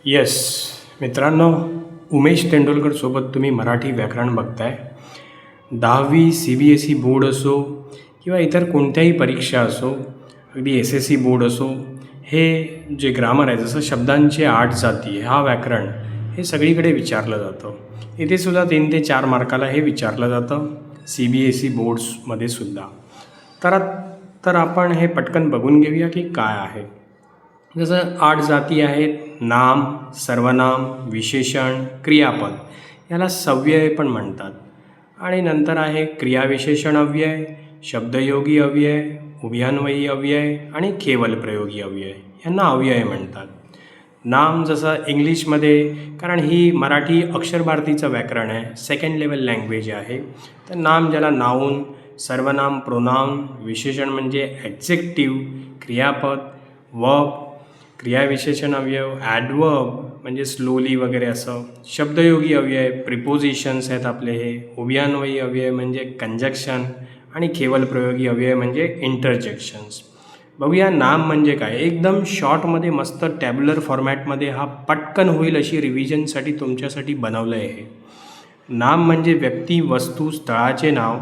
Yes मित्रांनो, उमेश तेंडुलकरसोबत तुम्ही मराठी व्याकरण बघताय. 10वी CBSE बोर्ड असो किंवा इतर कोणत्याही परीक्षा असो, अगदी SSC बोर्ड असो, हे जे ग्रामर आहे, जसं शब्दांचे 8 जाती, हा व्याकरण हे सगळीकडे विचारलं जातं. इथे सुद्धा 3 ते 4 मार्काला हे विचारलं जातं, CBSE बोर्ड्समध्ये सुद्धा. तर तर आपण हे पटकन बघून घेऊया की काय आहे. जसं 8 जाती आहेत: नाम, सर्वनाम, विशेषण, क्रियापद. याला सव्यय पण म्हणतात. आणि नंतर आहे क्रियाविशेषण अव्यय, शब्दयोगी अव्यय, उभयान्वयी अव्यय आणि केवलप्रयोगी अव्यय. यांना अव्यय म्हणतात. नाम जसं इंग्लिशमध्ये, कारण ही मराठी अक्षर भारतीचं व्याकरण आहे, सेकंड लेवल लँग्वेज आहे, तर नाम ज्याला नाऊन, सर्वनाम प्रोनाऊन, विशेषण म्हणजे ॲडजेक्टिव्ह, क्रियापद वर्ब, क्रियाविशेषण अवयव ॲडवर्ब म्हणजे स्लोली वगैरे असं, शब्दयोगी अव्यय प्रिपोजिशन्स आहेत आपले हे, उभयान्वयी अव्यय म्हणजे कंजक्शन आणि केवलप्रयोगी अव्यय म्हणजे इंटरजेक्शन्स. बघूया नाम म्हणजे काय. एकदम शॉर्टमध्ये मस्त टॅब्युलर फॉर्मॅटमध्ये हा पटकन होईल अशी रिव्हिजनसाठी तुमच्यासाठी बनवलं आहे हे. नाम म्हणजे व्यक्ती, वस्तू, स्थळाचे नाव.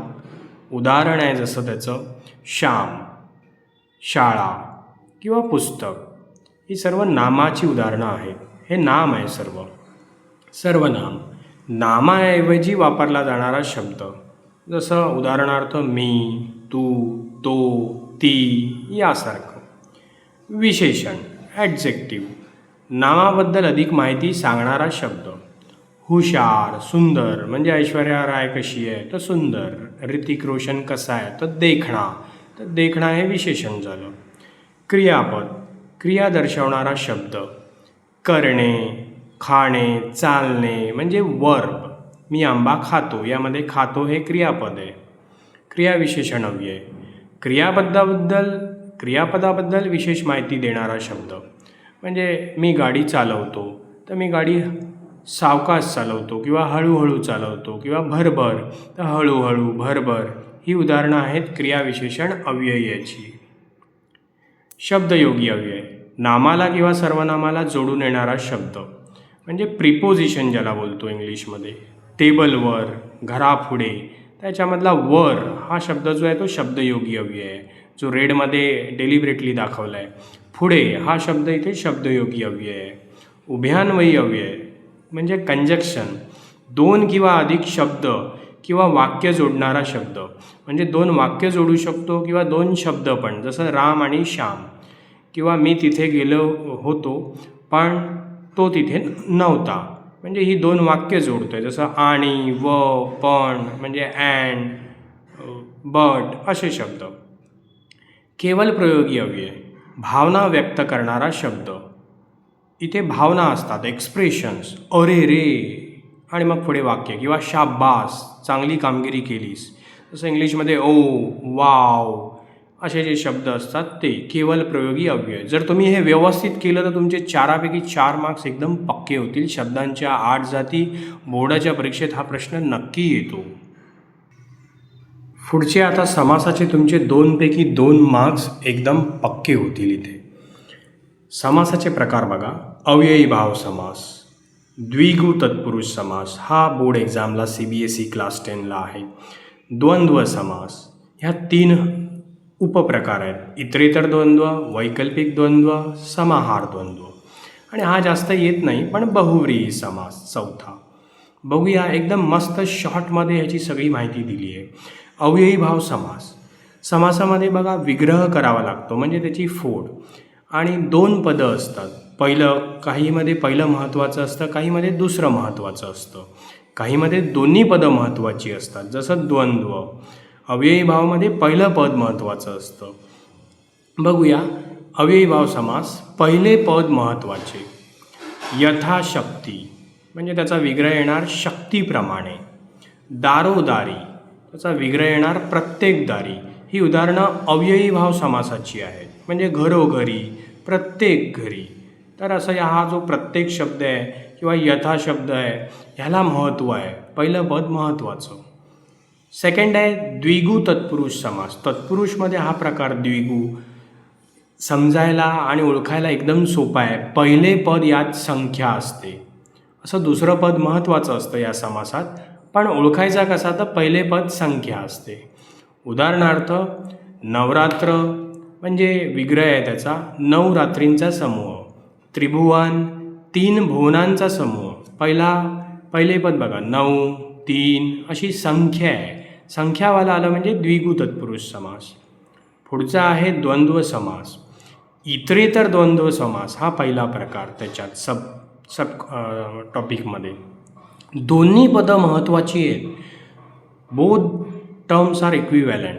उदाहरण आहे जसं त्याचं श्याम, शाळा किंवा पुस्तक. ही सर्व नामाची उदाहरणं आहेत. हे नाम आहे सर्व. सर्वनाम नामाऐवजी वापरला जाणारा शब्द, जसं उदाहरणार्थ मी, तू, तो, ती यासारखं. विशेषण ॲडजेक्टिव्ह नामाबद्दल अधिक माहिती सांगणारा शब्द. हुशार, सुंदर म्हणजे ऐश्वर्या राय कशी आहे तर सुंदर, ऋतिक रोशन कसा आहे तर देखणा, तर देखणा हे विशेषण झालं. क्रियापद क्रिया दर्शवणारा शब्द. करणे, खाणे, चालणे म्हणजे वर्ब. मी आंबा खातो, यामध्ये खातो हे क्रियापद आहे. क्रियाविशेषण अव्यय क्रियापदाबद्दल विशेष माहिती देणारा शब्द. म्हणजे मी गाडी चालवतो, तर मी गाडी सावकाश चालवतो किंवा हळूहळू चालवतो, किंवा भरभर तर हळूहळू, भरभर. ही उदाहरणं आहेत क्रियाविशेषण अव्ययाची. शब्दयोगी अव्यय नामाला किंवा सर्वनामाला जोडून येणारा शब्द, म्हणजे प्रिपोजिशन ज्याला बोलतो इंग्लिशमध्ये. टेबलवर, घरापुढे, त्याच्यामधला वर हा शब्द जो आहे तो शब्दयोगी अव्यय आहे, जो रेडमध्ये डेलिब्रेटली दाखवला आहे. पुढे हा शब्द इथे शब्दयोगी अव्यय आहे. उभयान्वयी अव्यय म्हणजे कंजक्शन, 2 किंवा अधिक शब्द किंवा वाक्य जोडणारा शब्द. म्हणजे 2 वाक्य जोडू शकतो किंवा 2 शब्द पण, जसं राम आणि श्याम, किंवा मी तिथे गेलो होतो पण तो तिथे नव्हता, म्हणजे ही 2 वाक्य जोडतो आहे. जसं आणि, व, पण म्हणजे अँड, बट असे शब्द. केवलप्रयोगी अव्यय भावना व्यक्त करणारा शब्द. इथे भावना असतात, एक्सप्रेशन्स, अरे रे, आणि मग पुढे वाक्य, किंवा शाबास, चांगली कामगिरी केलीस. जसं इंग्लिशमध्ये ओ, वाव असे जे शब्द असतात ते केवलप्रयोगी अव्यय. जर तुम्ही हे व्यवस्थित केलं तर तुमचे 4पैकी 4 मार्क्स एकदम पक्के होतील. शब्दांच्या 8 जाती बोर्डाच्या परीक्षेत हा प्रश्न नक्की येतो. पुढचे आता समासाचे तुमचे 2पैकी 2 मार्क्स एकदम पक्के होतील इथे. समासाचे प्रकार बघा. अव्ययी भाव समास, द्विगु तत्पुरुष समास, हा बोर्ड एक्झामला CBSE क्लास 10ला आहे. द्वंद्व समास, ह्या 3 उपप्रकार आहेत. इतरेतर द्वंद्व, वैकल्पिक द्वंद्व, समाहार द्वंद्व. आणि हा जास्त येत नाही पण बहुव्रीही समास चौथा. बघूया, एकदम मस्त शॉर्टमध्ये ह्याची सगळी माहिती दिली आहे. अव्ययी भाव समास, समासामध्ये बघा विग्रह करावा लागतो, म्हणजे त्याची फोड, आणि 2 पदं असतात. काहीमध्ये पहिलं महत्त्वाचं असतं, काहीमध्ये दुसरं महत्त्वाचं असतं, काहीमध्ये दोन्ही पदं महत्त्वाची असतात. जसं द्वंद्व, अव्ययी भावामध्ये पहिलं पद महत्त्वाचं असतं. बघूया, अव्ययी भाव समास, पहिले पद महत्त्वाचे. यथाशक्ती म्हणजे त्याचा विग्रह येणार शक्तीप्रमाणे. दारोदारी, त्याचा विग्रह येणार प्रत्येक दारी. ही उदाहरणं अव्ययी भाव समासाची आहेत, म्हणजे घरोघरी, प्रत्येक घरी. तर असं हा जो प्रत्येक शब्द आहे किंवा यथा शब्द आहे, ह्याला महत्त्व आहे, पहिलं पद महत्त्वाचं. सेकंड आहे द्विगु तत्पुरुष समास. तत्पुरुषमध्ये हा प्रकार द्विगु, समजायला आणि ओळखायला एकदम सोपं आहे. पहिले पद यात संख्या असते, असं दुसरं पद महत्त्वाचं असतं या समासात, पण ओळखायचा कसा तर पहिले पद संख्या असते. उदाहरणार्थ नवरात्र म्हणजे विग्रह आहे त्याचा, 9 रात्रींचा समूह. त्रिभुवन 3 भुवनांचा समूह. पहिले पद बघा 9, 3 अशी संख्या आहे. संख्यावाला आलं म्हणजे द्विगु तत्पुरुष समास. पुढचा आहे द्वंद्व समास. इतरेतर द्वंद्व समास हा पहिला प्रकार त्याच्यात सब टॉपिकमध्ये. दोन्ही पदं महत्त्वाची आहेत. Both terms are equivalent.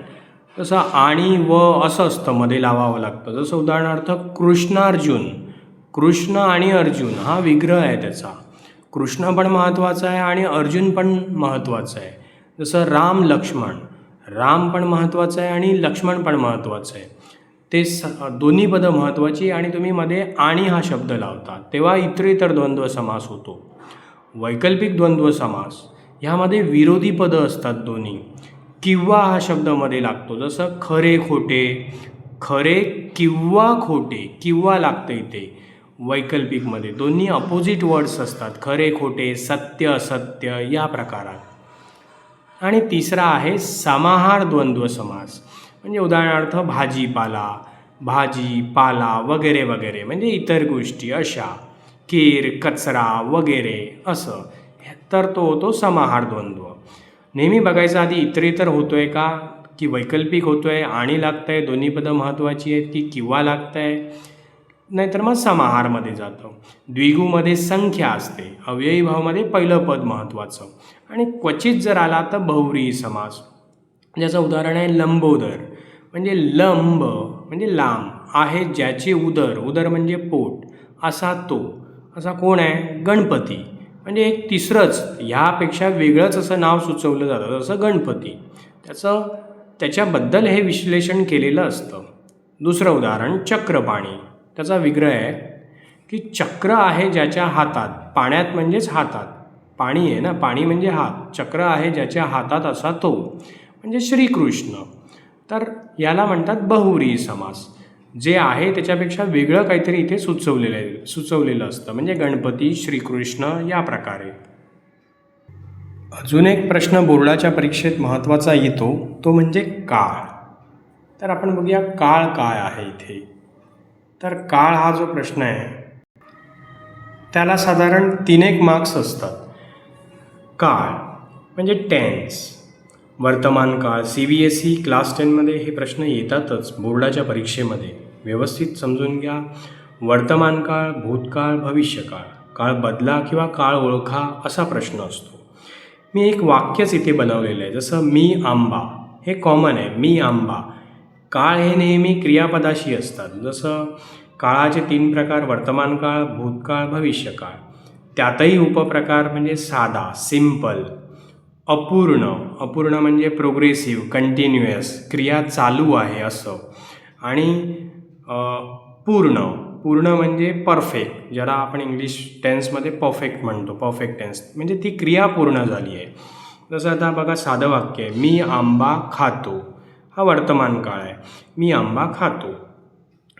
जसं आणि व असं असतं, मध्ये लावावं लागतं. जसं उदाहरणार्थ कृष्णार्जुन, कृष्ण आणि अर्जुन हा विग्रह आहे त्याचा. कृष्ण पण महत्त्वाचा आहे आणि अर्जुन पण महत्त्वाचं आहे. जसं राम लक्ष्मण, राम पण महत्त्वाचं आहे आणि लक्ष्मण पण महत्त्वाचं आहे. ते दोन्ही पदं महत्त्वाची आणि तुम्ही मध्ये आणि हा शब्द लावता तेव्हा इतरेतर द्वंद्व समास होतो. वैकल्पिक द्वंद्व समास ह्यामध्ये विरोधी पदं असतात दोन्ही. किंवा हा शब्द मध्ये लागतो. जसं खरे खोटे, खरे किंवा खोटे, किंवा लागतं इथे वैकल्पिकमध्ये. दोन्ही अपोजिट वर्ड्स असतात, खरे खोटे, सत्य असत्य या प्रकारात. आणि तिसरा आहे समाहार द्वंद्व समास. म्हणजे उदाहरणार्थ भाजीपाला, भाजी पाला वगैरे वगैरे म्हणजे इतर गोष्टी अशा, केर कचरा वगैरे असं, तर तो होतो समाहार द्वंद्व. नेहमी बघायचं आधी इतरेतर होतो आहे का की वैकल्पिक होतो आहे, आणि लागतं आहे, दोन्ही पदं महत्त्वाची आहेत, की किंवा लागतं आहे, नाहीतर मग समाहारमध्ये जातं. द्विगुमध्ये संख्या असते, अव्ययी भावामध्ये पहिलं पद महत्त्वाचं, आणि क्वचित जर आला तर बहुव्रीही समास. ज्याचं उदाहरण आहे लंबोदर. म्हणजे लंब म्हणजे लांब, आहे ज्याचे उदर, उदर म्हणजे पोट, असा तो, असा कोण आहे गणपती. म्हणजे एक तिसरंच ह्यापेक्षा वेगळंच असं नाव सुचवलं जातं, जसं गणपती. त्याच्याबद्दल हे विश्लेषण केलेलं असतं. दुसरं उदाहरण चक्रपाणी. त्याचा विग्रह आहे की चक्र आहे ज्याच्या हातात, पाण्यात म्हणजेच हातात, पाणी आहे ना, पाणी म्हणजे हात, चक्र आहे ज्याच्या हातात असा तो म्हणजे श्रीकृष्ण. तर याला म्हणतात बहुव्रीही समास. जे आहे त्याच्यापेक्षा वेगळं काहीतरी इथे सुचवलेलं असतं, म्हणजे गणपती, श्रीकृष्ण या प्रकारे. अजून एक प्रश्न बोर्डाच्या परीक्षेत महत्त्वाचा येतो, तो म्हणजे काळ. तर आपण बघूया काळ काय आहे इथे. तर काळ हा जो प्रश्न आहे त्याला साधारण 3 मार्क्स असतात. काळ म्हणजे टेन्स, वर्तमान काळ. CBSE क्लास 10मध्ये हे प्रश्न येतातच बोर्डाच्या परीक्षेमध्ये. व्यवस्थित समजून घ्या. वर्तमान काळ, भूतकाळ, भविष्यकाळ, काळ बदला किंवा काळ ओळखा असा प्रश्न असतो. मी एक वाक्यच इथे बनवलेलं आहे, जसं मी आंबा, हे कॉमन आहे, मी आंबा. काळ हे नेहमी क्रियापदाशी असतात. जसं काळाचे 3 प्रकार, वर्तमान काळ, भूतकाळ, भविष्यकाळ. त्यातही उपप्रकार म्हणजे साधा, सिम्पल, अपूर्ण. अपूर्ण म्हणजे प्रोग्रेसिव्ह, कंटिन्युअस, क्रिया चालू आहे असं. आणि पूर्ण, पूर्ण म्हणजे परफेक्ट, ज्याला आपण इंग्लिश टेन्समध्ये परफेक्ट म्हणतो. परफेक्ट टेन्स म्हणजे ती क्रिया पूर्ण झाली आहे. जसं आता बघा साधं वाक्य आहे, मी आंबा खातो, हा वर्तमान काळ आहे, मी आंबा खातो.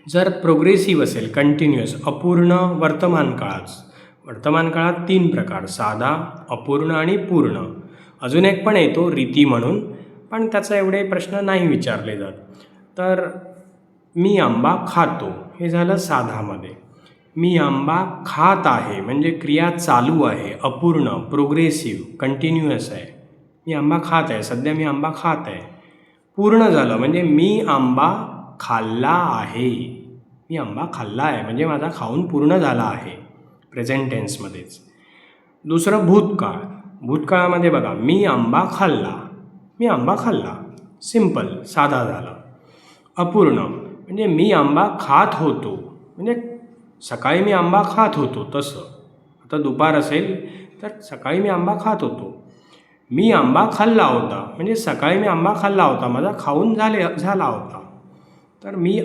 जर प्रोग्रेसिव्ह असेल, कंटिन्युअस, अपूर्ण, वर्तमान काळात 3 प्रकार, साधा, अपूर्ण आणि पूर्ण. अजून एक पण येतो रीती म्हणून, पण त्याचा एवढे प्रश्न नाही विचारले जात. तर मी आंबा खातो हे झालं साधामध्ये. मी आंबा खात आहे म्हणजे क्रिया चालू आहे, अपूर्ण, प्रोग्रेसिव्ह, कंटिन्युअस आहे. मी आंबा खात आहे, सध्या मी आंबा खात आहे. पूर्ण झालं म्हणजे मी आंबा खाल्ला आहे. मी आंबा खाल्ला आहे म्हणजे माझा खाऊन पूर्ण झाला आहे, प्रेझेंट टेन्समध्येच. दुसरं भूतकाळ. भूतकाळामध्ये बघा मी आंबा खाल्ला, मी आंबा खाल्ला, सिम्पल, साधा झाला. अपूर्ण म्हणजे मी आंबा खात होतो, म्हणजे सकाळी मी आंबा खात होतो तसं. आता दुपार असेल तर सकाळी मी आंबा खात होतो. मी आंबा खाल्ला होता म्हणजे सकाळी मी आंबा खाल्ला होता, माझा खाऊन झाला होता. तर मी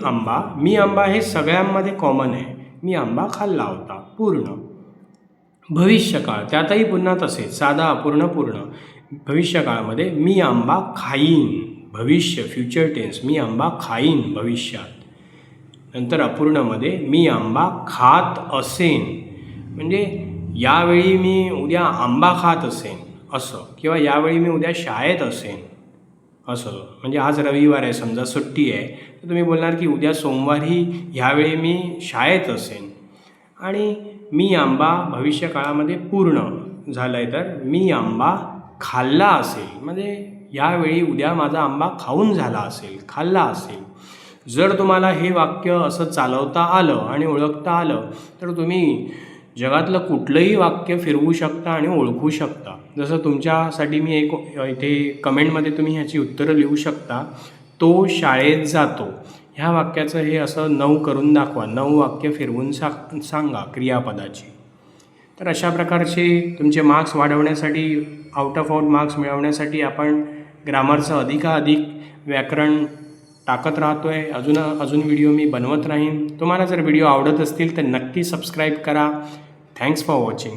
आंबा हे सगळ्यांमध्ये कॉमन आहे, मी आंबा खाल्ला होता, पूर्ण. भविष्यकाळ त्यातही पुन्हा तसेच, साधा, अपूर्ण, पूर्ण. भविष्यकाळामध्ये मी आंबा खाईन, भविष्य, फ्युचर टेन्स, मी आंबा खाईन भविष्यात. नंतर अपूर्णमध्ये मी आंबा खात असेन, म्हणजे यावेळी मी उद्या आंबा खात असेन असं, किंवा यावेळी मी उद्या शाळेत असेन असं. म्हणजे आज रविवार आहे समजा, सुट्टी आहे, तर तुम्ही बोलणार की उद्या सोमवारी ह्यावेळी मी शाळेत असेन. आणि मी आंबा भविष्यकाळामध्ये पूर्ण झालं आहे, तर मी आंबा खाल्ला असेल, म्हणजे यावेळी उद्या माझा आंबा खाऊन झाला असेल, खाल्ला असेल. जर तुम्हाला हे वाक्य असं चालवता आलं आणि ओळखता आलं तर तुम्ही जगातलं कुठलंही वाक्य फिरवू शकता आणि ओळखू शकता. जसं तुमच्यासाठी मी एक इथे कमेंटमध्ये तुम्ही ह्याची उत्तरं लिहू शकता. तो शाळेत जातो, ह्या वाक्याचं हे असं 9 करून दाखवा, 9 वाक्य फिरवून सांगा क्रियापदाची. तर अशा प्रकारचे तुमचे मार्क्स वाढवण्यासाठी, आउट ऑफ मार्क्स मिळवण्यासाठी आपण ग्रामरचं अधिकाधिक व्याकरण टाकत राहतो आहे. अजून व्हिडिओ मी बनवत राहीन. तुम्हाला जर व्हिडिओ आवडत असतील तर नक्की सबस्क्राईब करा. Thanks for watching.